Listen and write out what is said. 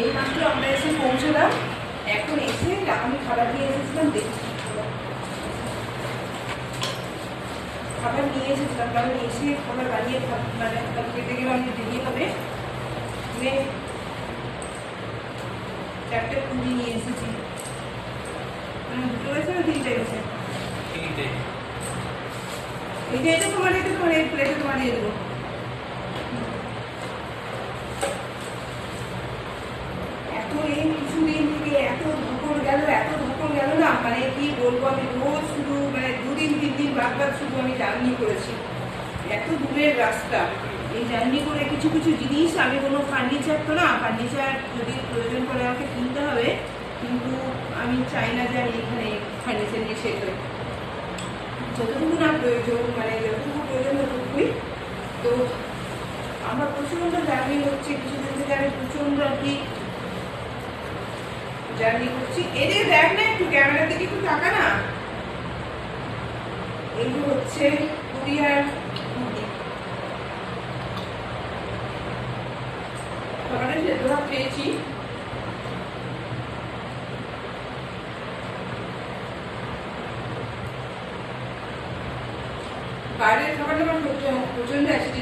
এই মাত্র আমরা এসে পৌঁছলাম। এখন এসে আমি খাবার নিয়ে এসেছিলাম, দেখি খাবার নিয়ে এসেছিলাম, কারণ এসে খাবার বানিয়ে মানে খেতে গেলে অনেক দেরি হবে। চারটে পুরি নিয়ে এসেছি। দুটো গেছে না তিনটে গেছে? এটা তোমার এই প্লেটে তোমার দিয়ে দেবো। এত এই কিছুদিন থেকে এত ধকল গেল না, মানে কি বলবো, আমি রোজ শুধু মানে 2 দিন 3 দিন বারবার শুধু আমি জার্নি করেছি। এত দূরের রাস্তা, এই জার্নি করে কিছু কিছু জিনিস, আমি কোনো ফার্নিচার তো না, ফার্নিচার যদি প্রয়োজন পড়ে আমাকে কিনতে হবে, কিন্তু আমি চাই না যে আমি এখানে ফার্নিচার নিয়ে শেষ হই। যতটুকু না প্রয়োজন, মানে যতটুকু প্রয়োজন ততটুকুই। তো আমার প্রচন্ড জার্নি হচ্ছে, কিছুদিন থেকে আমি প্রচন্ড আর কি জার্নি করছি। এদের দেখ না, একটু ক্যামেরার দিকে একটু তাকা না। এইগুলো হচ্ছে পুরিয়ার খাবারের ভেতরা পেয়েছি। বাইরের খাবারটা আমার প্রচন্ড অ্যাসিডিটি